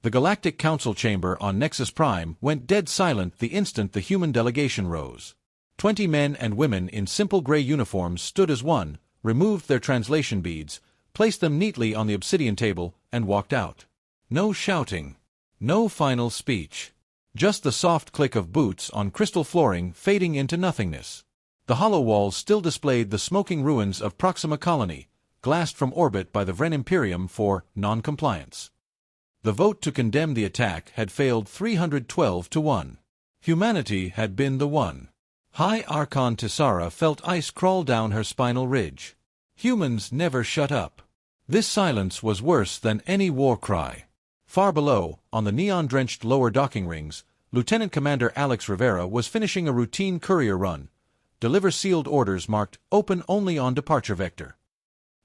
The Galactic Council chamber on Nexus Prime went dead silent the instant the human delegation rose. 20 men and women in simple gray uniforms stood as one, removed their translation beads, placed them neatly on the obsidian table, and walked out. No shouting. No final speech. Just the soft click of boots on crystal flooring fading into nothingness. The hollow walls still displayed the smoking ruins of Proxima Colony, glassed from orbit by the Vren Imperium for non-compliance. The vote to condemn the attack had failed 312 to 1. Humanity had been the one. High Archon Tessara felt ice crawl down her spinal ridge. Humans never shut up. This silence was worse than any war cry. Far below, on the neon-drenched lower docking rings, Lieutenant Commander Alex Rivera was finishing a routine courier run. Deliver sealed orders marked "Open only on departure vector."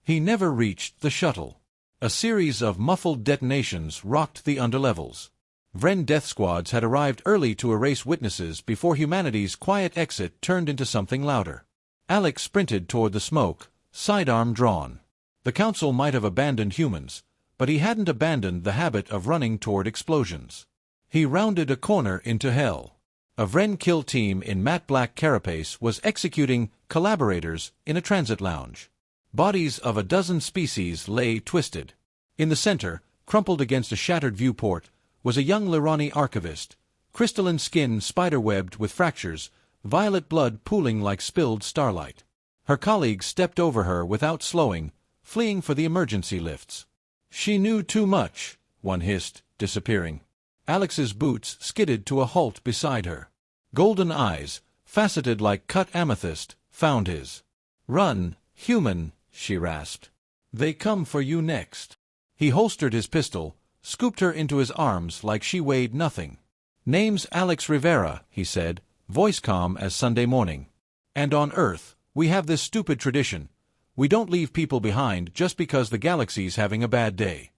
He never reached the shuttle. A series of muffled detonations rocked the underlevels. Vren death squads had arrived early to erase witnesses before humanity's quiet exit turned into something louder. Alex sprinted toward the smoke, sidearm drawn. The Council might have abandoned humans, but he hadn't abandoned the habit of running toward explosions. He rounded a corner into hell. A Vren kill team in matte black carapace was executing collaborators in a transit lounge. Bodies of a dozen species lay twisted. In the center, crumpled against a shattered viewport, was a young Lirani archivist, crystalline skin spider-webbed with fractures, violet blood pooling like spilled starlight. Her colleagues stepped over her without slowing, fleeing for the emergency lifts. "She knew too much," one hissed, disappearing. Alex's boots skidded to a halt beside her. Golden eyes, faceted like cut amethyst, found his. "Run, human," she rasped. "They come for you next." He holstered his pistol, scooped her into his arms like she weighed nothing. "Name's Alex Rivera," he said, voice calm as Sunday morning. "And on Earth, we have this stupid tradition. We don't leave people behind just because the galaxy's having a bad day."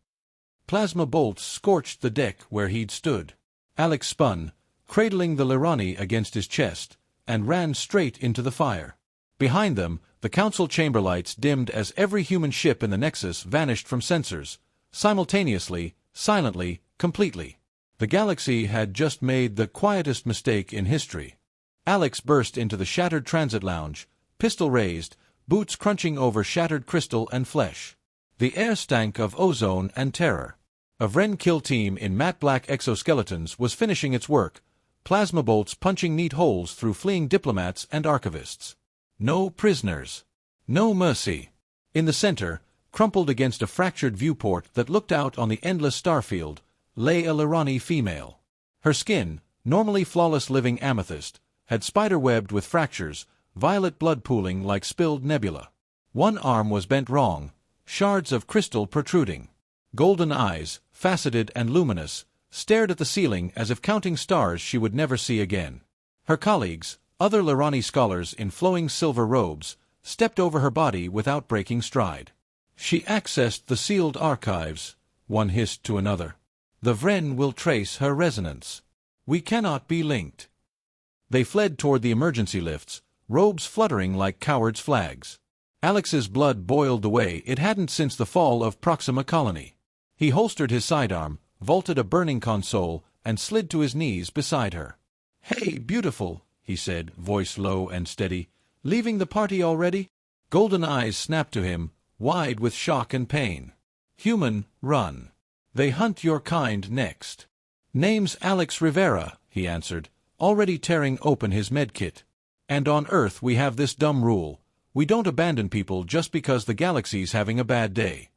Plasma bolts scorched the deck where he'd stood. Alex spun, cradling the Lirani against his chest, and ran straight into the fire. Behind them, the Council chamber lights dimmed as every human ship in the Nexus vanished from sensors, simultaneously, silently, completely. The galaxy had just made the quietest mistake in history. Alex burst into the shattered transit lounge, pistol raised, boots crunching over shattered crystal and flesh. The air stank of ozone and terror. A Vren kill team in matte black exoskeletons was finishing its work, plasma bolts punching neat holes through fleeing diplomats and archivists. No prisoners. No mercy. In the center, crumpled against a fractured viewport that looked out on the endless starfield, lay a Lirani female. Her skin, normally flawless living amethyst, had spider-webbed with fractures, violet blood pooling like spilled nebula. One arm was bent wrong, shards of crystal protruding. Golden eyes, faceted and luminous, stared at the ceiling as if counting stars she would never see again. Her colleagues, other Lirani scholars in flowing silver robes, stepped over her body without breaking stride. "She accessed the sealed archives," one hissed to another. "The Vren will trace her resonance. We cannot be linked." They fled toward the emergency lifts, robes fluttering like cowards' flags. Alex's blood boiled the way it hadn't since the fall of Proxima Colony. He holstered his sidearm, vaulted a burning console, and slid to his knees beside her. "Hey, beautiful," he said, voice low and steady. "Leaving the party already?" Golden eyes snapped to him, wide with shock and pain. "Human, run. They hunt your kind next." "Name's Alex Rivera," he answered, already tearing open his medkit. "And on Earth we have this dumb rule. We don't abandon people just because the galaxy's having a bad day."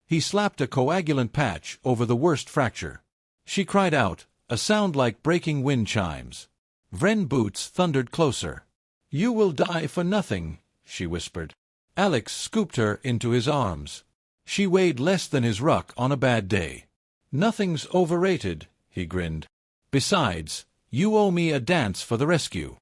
He slapped a coagulant patch over the worst fracture. She cried out, a sound like breaking wind chimes. Vren boots thundered closer. "You will die for nothing," she whispered. Alex scooped her into his arms. She weighed less than his ruck on a bad day. "Nothing's overrated," he grinned. "Besides, you owe me a dance for the rescue."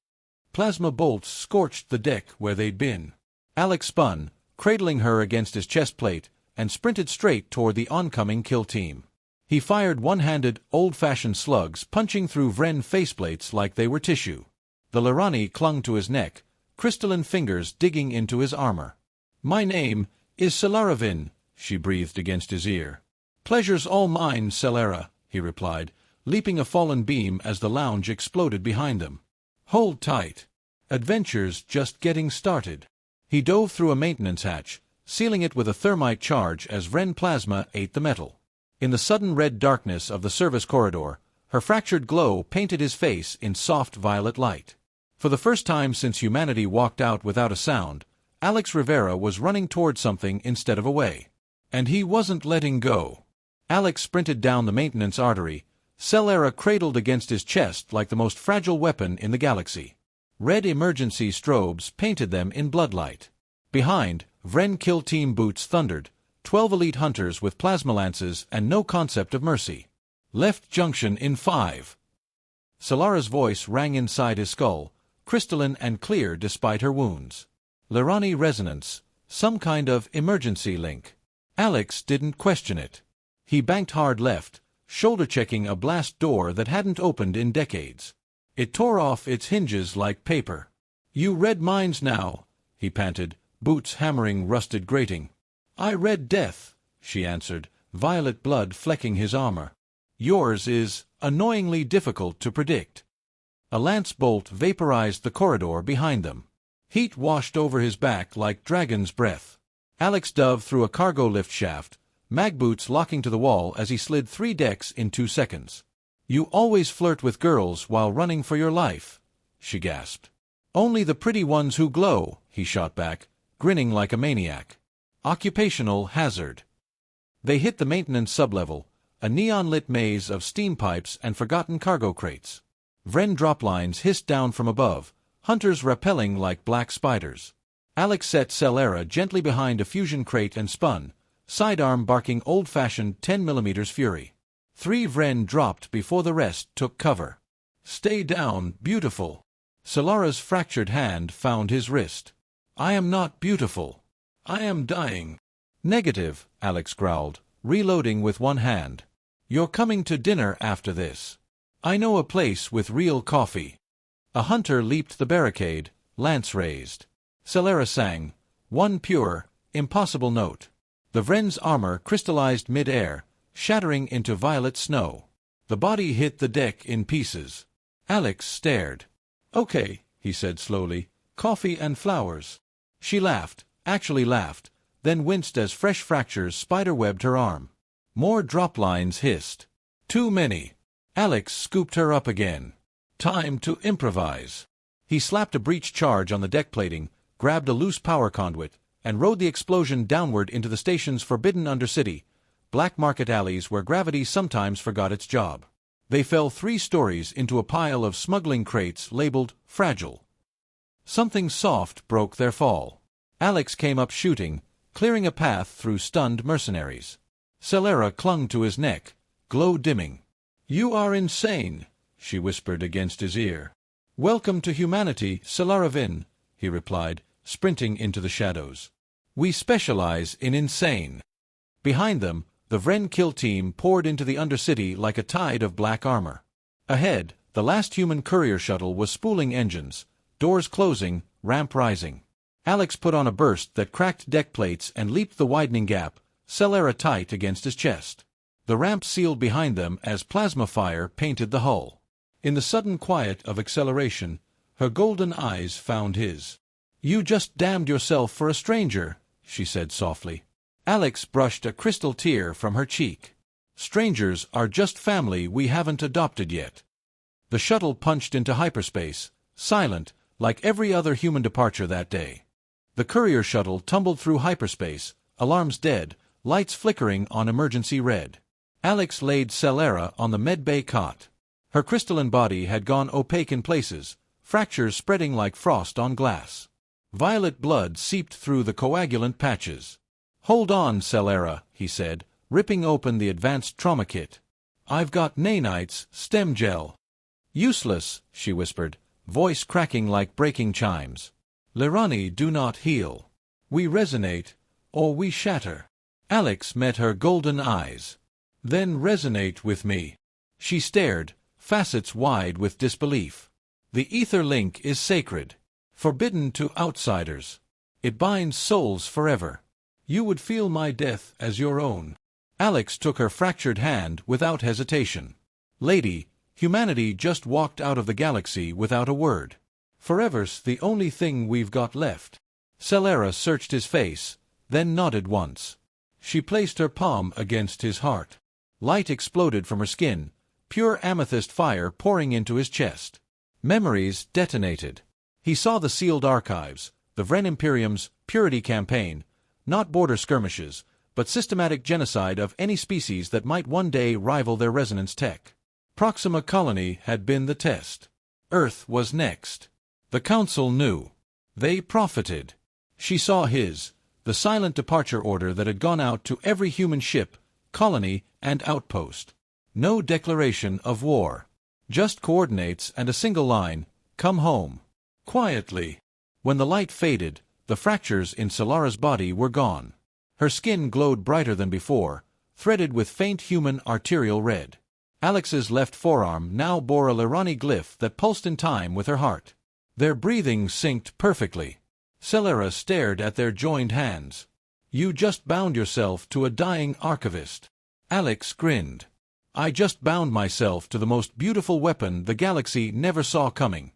Plasma bolts scorched the deck where they'd been. Alex spun, cradling her against his chest plate, and sprinted straight toward the oncoming kill team. He fired one-handed, old-fashioned slugs punching through Vren faceplates like they were tissue. The Lirani clung to his neck, crystalline fingers digging into his armor. "My name is Selaravin," she breathed against his ear. "Pleasure's all mine, Celera," he replied, leaping a fallen beam as the lounge exploded behind them. Hold tight. Adventure's just getting started. He dove through a maintenance hatch, sealing it with a thermite charge as Vren plasma ate the metal. In the sudden red darkness of the service corridor, her fractured glow painted his face in soft violet light. For the first time since humanity walked out without a sound, Alex Rivera was running toward something instead of away. And he wasn't letting go. Alex sprinted down the maintenance artery, Celera cradled against his chest like the most fragile weapon in the galaxy. Red emergency strobes painted them in bloodlight. Behind, Vren kill team boots thundered, 12 elite hunters with plasma lances and no concept of mercy. Left junction in 5. Celara's voice rang inside his skull, crystalline and clear despite her wounds. Lirani resonance, some kind of emergency link. Alex didn't question it. He banked hard left, shoulder-checking a blast door that hadn't opened in decades. It tore off its hinges like paper. "You read minds now," he panted, boots hammering rusted grating. "I read death," she answered, violet blood flecking his armor. "Yours is annoyingly difficult to predict." A lance bolt vaporized the corridor behind them. Heat washed over his back like dragon's breath. Alex dove through a cargo lift shaft, mag boots locking to the wall as he slid 3 decks in 2 seconds. "You always flirt with girls while running for your life," she gasped. "Only the pretty ones who glow," he shot back, grinning like a maniac. Occupational hazard. They hit the maintenance sublevel, a neon-lit maze of steam pipes and forgotten cargo crates. Vren drop lines hissed down from above, hunters rappelling like black spiders. Alex set Celera gently behind a fusion crate and spun, sidearm barking old-fashioned 10mm fury. 3 Vren dropped before the rest took cover. "Stay down, beautiful." Celara's fractured hand found his wrist. "I am not beautiful. I am dying." "Negative," Alex growled, reloading with one hand. "You're coming to dinner after this. I know a place with real coffee." A hunter leaped the barricade, lance raised. Celera sang, one pure, impossible note. The Vren's armor crystallized mid-air, shattering into violet snow. The body hit the deck in pieces. Alex stared. "Okay," he said slowly, "coffee and flowers." She laughed, actually laughed, then winced as fresh fractures spider-webbed her arm. More drop lines hissed. "Too many." Alex scooped her up again. "Time to improvise." He slapped a breach charge on the deck plating, grabbed a loose power conduit, and rode the explosion downward into the station's forbidden undercity, black market alleys where gravity sometimes forgot its job. They fell 3 stories into a pile of smuggling crates labeled fragile. Something soft broke their fall. Alex came up shooting, clearing a path through stunned mercenaries. Celera clung to his neck, glow dimming. "You are insane," she whispered against his ear. "Welcome to humanity, Celera Vin," he replied, sprinting into the shadows. "We specialize in insane." Behind them, the Vren kill team poured into the undercity like a tide of black armor. Ahead, the last human courier shuttle was spooling engines, doors closing, ramp rising. Alex put on a burst that cracked deck plates and leaped the widening gap, Celera tight against his chest. The ramp sealed behind them as plasma fire painted the hull. In the sudden quiet of acceleration, her golden eyes found his. "You just damned yourself for a stranger," she said softly. Alex brushed a crystal tear from her cheek. "Strangers are just family we haven't adopted yet." The shuttle punched into hyperspace, silent, like every other human departure that day. The courier shuttle tumbled through hyperspace, alarms dead, lights flickering on emergency red. Alex laid Celera on the medbay cot. Her crystalline body had gone opaque in places, fractures spreading like frost on glass. Violet blood seeped through the coagulant patches. "Hold on, Celera," he said, ripping open the advanced trauma kit. "I've got nanites, stem gel." "Useless," she whispered, voice cracking like breaking chimes. "Lirani do not heal. We resonate, or we shatter." Alex met her golden eyes. "Then resonate with me." She stared, facets wide with disbelief. "The ether link is sacred, forbidden to outsiders. It binds souls forever. You would feel my death as your own." Alex took her fractured hand without hesitation. Lady, humanity just walked out of the galaxy without a word. Forever's the only thing we've got left. Celera searched his face, then nodded once. She placed her palm against his heart. Light exploded from her skin, pure amethyst fire pouring into his chest. Memories detonated. He saw the sealed archives, the Vren Imperium's purity campaign, not border skirmishes, but systematic genocide of any species that might one day rival their resonance tech. Proxima Colony had been the test. Earth was next. The Council knew. They profited. She saw the silent departure order that had gone out to every human ship, colony, and outpost. No declaration of war. Just coordinates and a single line, "Come home." Quietly. When the light faded, the fractures in Celera's body were gone. Her skin glowed brighter than before, threaded with faint human arterial red. Alex's left forearm now bore a Lirani glyph that pulsed in time with her heart. Their breathing synced perfectly. Celera stared at their joined hands. "You just bound yourself to a dying archivist." Alex grinned. "I just bound myself to the most beautiful weapon the galaxy never saw coming."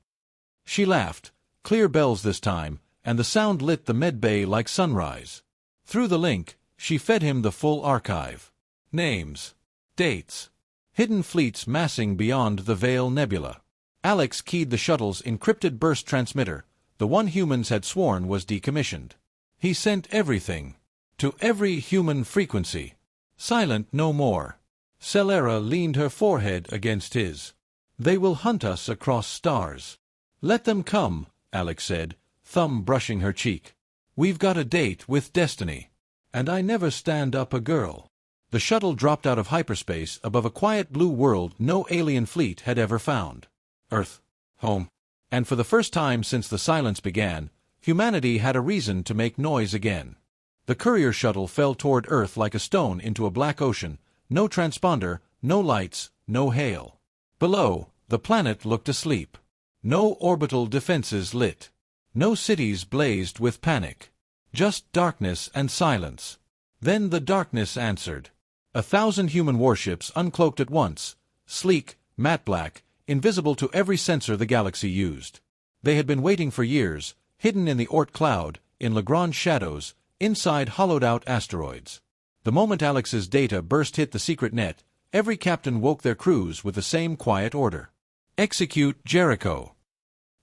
She laughed, clear bells this time, and the sound lit the medbay like sunrise. Through the link, she fed him the full archive. Names. Dates. Hidden fleets massing beyond the Veil Nebula. Alex keyed the shuttle's encrypted burst transmitter, the one humans had sworn was decommissioned. He sent everything. To every human frequency. Silent no more. Celera leaned her forehead against his. "They will hunt us across stars." "Let them come," Alex said, thumb brushing her cheek. "We've got a date with destiny. And I never stand up a girl." The shuttle dropped out of hyperspace above a quiet blue world no alien fleet had ever found. Earth. Home. And for the first time since the silence began, humanity had a reason to make noise again. The courier shuttle fell toward Earth like a stone into a black ocean, no transponder, no lights, no hail. Below, the planet looked asleep. No orbital defenses lit. No cities blazed with panic. Just darkness and silence. Then the darkness answered. 1,000 human warships uncloaked at once, sleek, matte black, invisible to every sensor the galaxy used. They had been waiting for years, hidden in the Oort cloud, in Lagrange shadows, inside hollowed-out asteroids. The moment Alex's data burst hit the secret net, every captain woke their crews with the same quiet order. "Execute Jericho."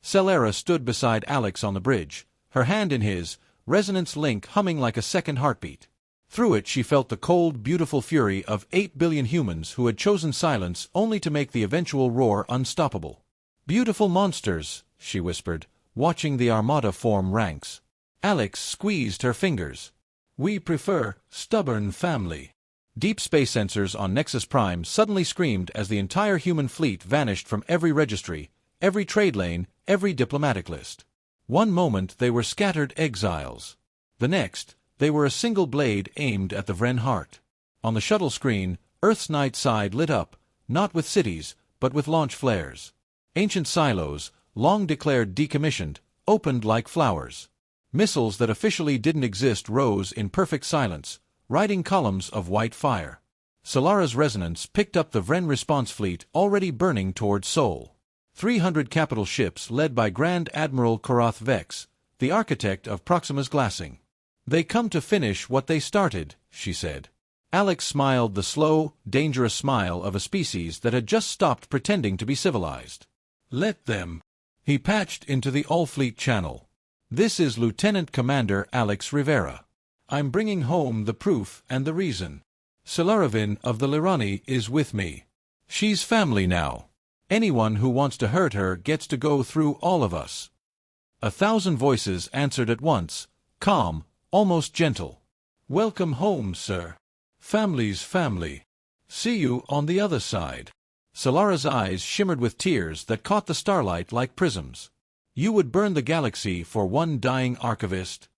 Celera stood beside Alex on the bridge, her hand in his, resonance link humming like a second heartbeat. Through it she felt the cold, beautiful fury of 8 billion humans who had chosen silence only to make the eventual roar unstoppable. "Beautiful monsters," she whispered, watching the armada form ranks. Alex squeezed her fingers. "We prefer stubborn family." Deep space sensors on Nexus Prime suddenly screamed as the entire human fleet vanished from every registry, every trade lane, every diplomatic list. One moment they were scattered exiles. The next, they were a single blade aimed at the Vren heart. On the shuttle screen, Earth's night side lit up, not with cities, but with launch flares. Ancient silos, long declared decommissioned, opened like flowers. Missiles that officially didn't exist rose in perfect silence, riding columns of white fire. Celera's resonance picked up the Vren response fleet already burning toward Sol. 300 capital ships led by Grand Admiral Korath Vex, the architect of Proxima's glassing. "They come to finish what they started," she said. Alex smiled the slow, dangerous smile of a species that had just stopped pretending to be civilized. "Let them." He patched into the All-Fleet channel. "This is Lieutenant Commander Alex Rivera. I'm bringing home the proof and the reason. Celeravin of the Lirani is with me. She's family now. Anyone who wants to hurt her gets to go through all of us." 1,000 voices answered at once, calm, almost gentle. "Welcome home, sir. Family's family. See you on the other side." Celera's eyes shimmered with tears that caught the starlight like prisms. "You would burn the galaxy for one dying archivist?"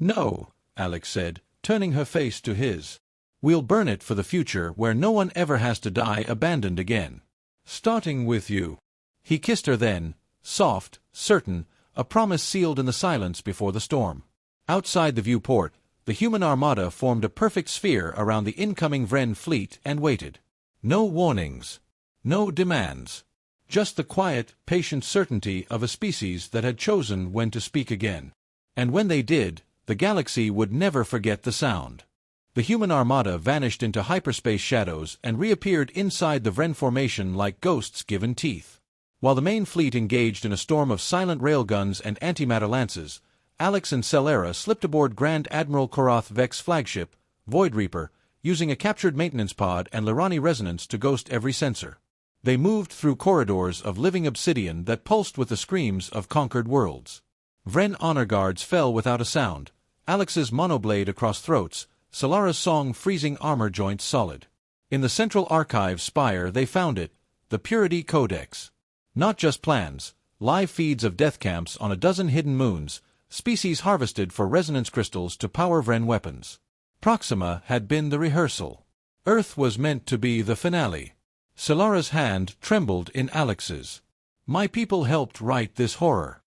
"No," Alex said, turning her face to his. "We'll burn it for the future where no one ever has to die abandoned again. Starting with you." He kissed her then, soft, certain, a promise sealed in the silence before the storm. Outside the viewport, The human armada formed a perfect sphere around the incoming Vren fleet and waited. No warnings. No demands. Just the quiet, patient certainty of a species that had chosen when to speak again. And when they did, the galaxy would never forget the sound. The human armada vanished into hyperspace shadows and reappeared inside the Vren formation like ghosts given teeth. While the main fleet engaged in a storm of silent railguns and antimatter lances, Alex and Celera slipped aboard Grand Admiral Korath Vek's flagship, Void Reaper, using a captured maintenance pod and Lirani resonance to ghost every sensor. They moved through corridors of living obsidian that pulsed with the screams of conquered worlds. Vren honor guards fell without a sound, Alex's monoblade across throats, Celera's song freezing armor joints solid. In the central archive spire they found it, the Purity Codex. Not just plans, live feeds of death camps on a dozen hidden moons, species harvested for resonance crystals to power Vren weapons. Proxima had been the rehearsal. Earth was meant to be the finale. Celera's hand trembled in Alex's. My people helped write this horror.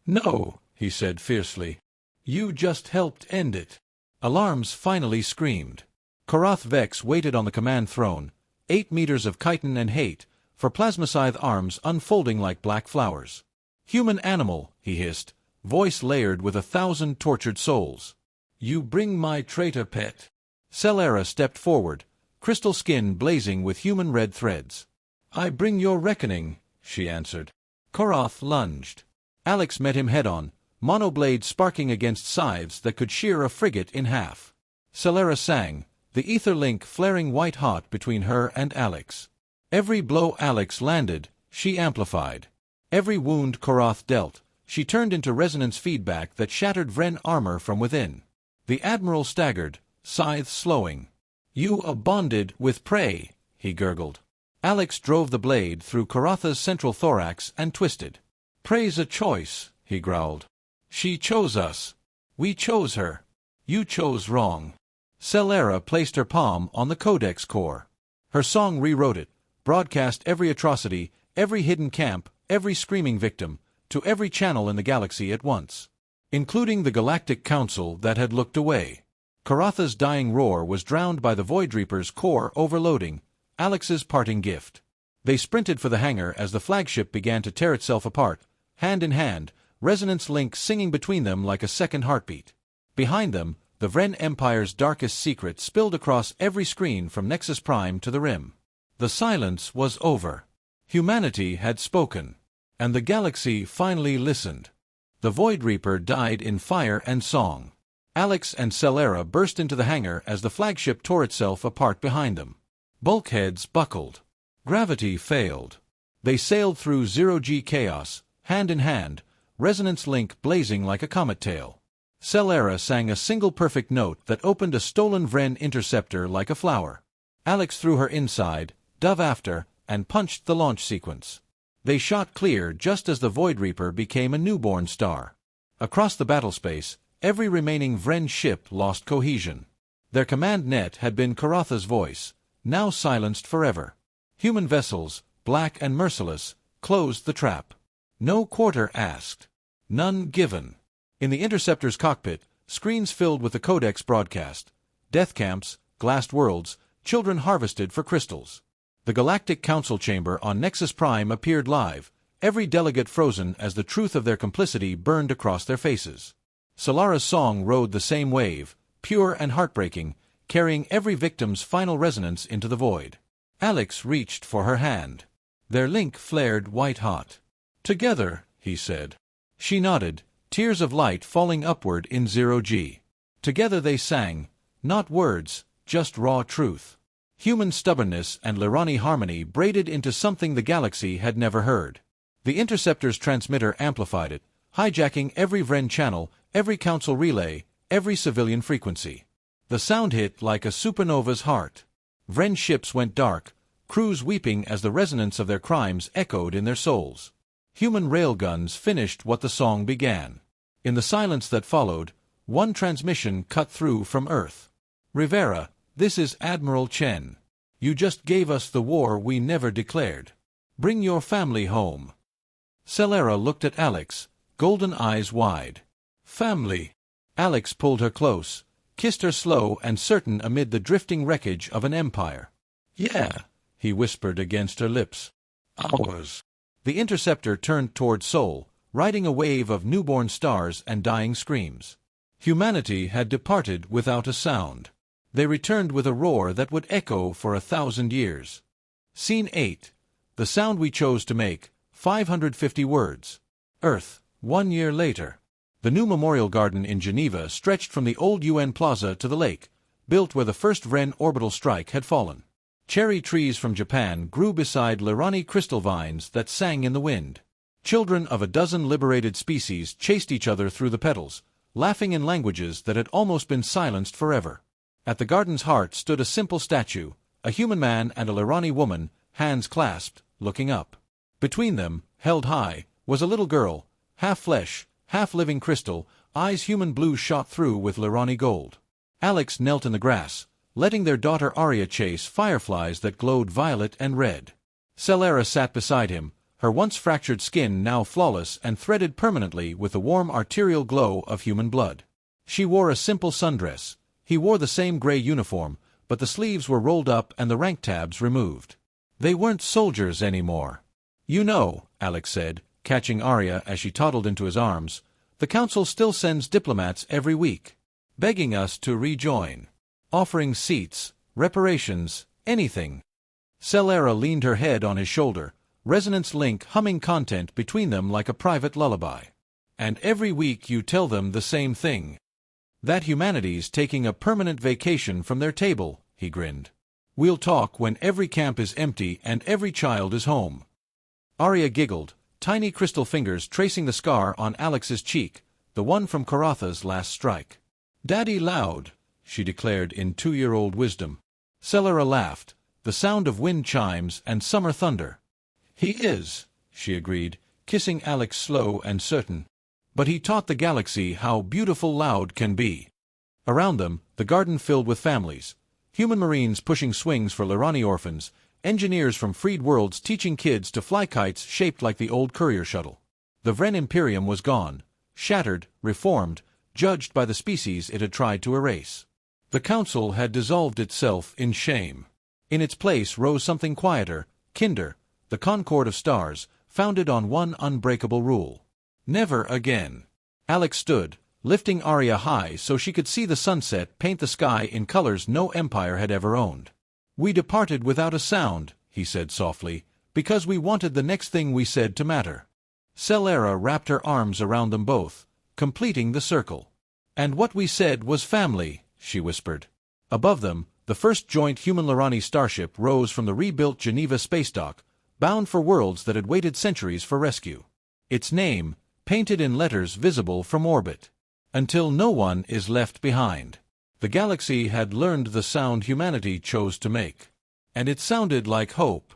No, he said fiercely. You just helped end it. Alarms finally screamed. Korath Vex waited on the command throne, 8 meters of chitin and hate, for plasmascythe arms unfolding like black flowers. Human animal, he hissed, voice layered with 1,000 tortured souls. You bring my traitor pet. Celera stepped forward, crystal skin blazing with human red threads. I bring your reckoning, she answered. Korath lunged. Alex met him head-on, monoblade sparking against scythes that could shear a frigate in half. Celera sang, the ether link flaring white-hot between her and Alex. Every blow Alex landed, she amplified. Every wound Korath dealt, she turned into resonance feedback that shattered Vren armor from within. The Admiral staggered, scythe slowing. You are bonded with prey, he gurgled. Alex drove the blade through Koratha's central thorax and twisted. Prey's a choice, he growled. She chose us. We chose her. You chose wrong. Celera placed her palm on the codex core. Her song rewrote it, broadcast every atrocity, every hidden camp, every screaming victim, to every channel in the galaxy at once. Including the Galactic Council that had looked away. Koratha's dying roar was drowned by the Void Reaper's core overloading, Alex's parting gift. They sprinted for the hangar as the flagship began to tear itself apart, hand in hand, resonance link singing between them like a second heartbeat. Behind them, the Vren Empire's darkest secret spilled across every screen from Nexus Prime to the Rim. The silence was over. Humanity had spoken. And the galaxy finally listened. The Void Reaper died in fire and song. Alex and Celera burst into the hangar as the flagship tore itself apart behind them. Bulkheads buckled. Gravity failed. They sailed through zero-G chaos, hand in hand, resonance link blazing like a comet tail. Celera sang a single perfect note that opened a stolen Vren interceptor like a flower. Alex threw her inside, dove after, and punched the launch sequence. They shot clear just as the Void Reaper became a newborn star. Across the battlespace, every remaining Vren ship lost cohesion. Their command net had been Koratha's voice, now silenced forever. Human vessels, black and merciless, closed the trap. No quarter asked. None given. In the interceptor's cockpit, screens filled with the Codex broadcast. Death camps, glassed worlds, children harvested for crystals. The Galactic Council chamber on Nexus Prime appeared live, every delegate frozen as the truth of their complicity burned across their faces. Celera's song rode the same wave, pure and heartbreaking, carrying every victim's final resonance into the void. Alex reached for her hand. Their link flared white-hot. Together, he said. She nodded, tears of light falling upward in zero-G. Together they sang, not words, just raw truth. Human stubbornness and Lirani harmony braided into something the galaxy had never heard. The interceptor's transmitter amplified it, hijacking every Vren channel, every council relay, every civilian frequency. The sound hit like a supernova's heart. Vren ships went dark, crews weeping as the resonance of their crimes echoed in their souls. Human railguns finished what the song began. In the silence that followed, one transmission cut through from Earth. Rivera, this is Admiral Chen. You just gave us the war we never declared. Bring your family home. Celera looked at Alex, golden eyes wide. Family. Alex pulled her close, kissed her slow and certain amid the drifting wreckage of an empire. "Yeah," he whispered against her lips. "Ours." The interceptor turned toward Sol, riding a wave of newborn stars and dying screams. Humanity had departed without a sound. They returned with a roar that would echo for 1,000 years. Scene 8. The sound we chose to make, 550 words. Earth, 1 year later. The new memorial garden in Geneva stretched from the old UN Plaza to the lake, built where the first Vren orbital strike had fallen. Cherry trees from Japan grew beside Lirani crystal vines that sang in the wind. Children of a dozen liberated species chased each other through the petals, laughing in languages that had almost been silenced forever. At the garden's heart stood a simple statue, a human man and a Lirani woman, hands clasped, looking up. Between them, held high, was a little girl, half flesh, half living crystal, eyes human blue shot through with Lirani gold. Alex knelt in the grass, letting their daughter Arya chase fireflies that glowed violet and red. Celera sat beside him, her once fractured skin now flawless and threaded permanently with the warm arterial glow of human blood. She wore a simple sundress. He wore the same gray uniform, but the sleeves were rolled up and the rank tabs removed. They weren't soldiers anymore. "You know," Alex said, catching Arya as she toddled into his arms, "the Council still sends diplomats every week, begging us to rejoin. Offering seats, reparations, anything." Celera leaned her head on his shoulder, resonance link humming content between them like a private lullaby. "And every week you tell them the same thing. That humanity's taking a permanent vacation from their table," he grinned. "We'll talk when every camp is empty and every child is home." Arya giggled, tiny crystal fingers tracing the scar on Alex's cheek, the one from Karatha's last strike. "Daddy loud," she declared in 2-year-old wisdom. Celera laughed, the sound of wind chimes and summer thunder. "He is," she agreed, kissing Alex slow and certain. "But he taught the galaxy how beautiful loud can be." Around them, the garden filled with families. Human Marines pushing swings for Lirani orphans, engineers from freed worlds teaching kids to fly kites shaped like the old courier shuttle. The Vren Imperium was gone, shattered, reformed, judged by the species it had tried to erase. The Council had dissolved itself in shame. In its place rose something quieter, kinder, the Concord of Stars, founded on one unbreakable rule. Never again. Alex stood, lifting Arya high so she could see the sunset paint the sky in colors no empire had ever owned. "We departed without a sound," he said softly, "because we wanted the next thing we said to matter." Celera wrapped her arms around them both, completing the circle. "And what we said was family," she whispered. Above them, the first joint human-Lirani starship rose from the rebuilt Geneva space dock, bound for worlds that had waited centuries for rescue. Its name, painted in letters visible from orbit. "Until no one is left behind." The galaxy had learned the sound humanity chose to make. And it sounded like hope.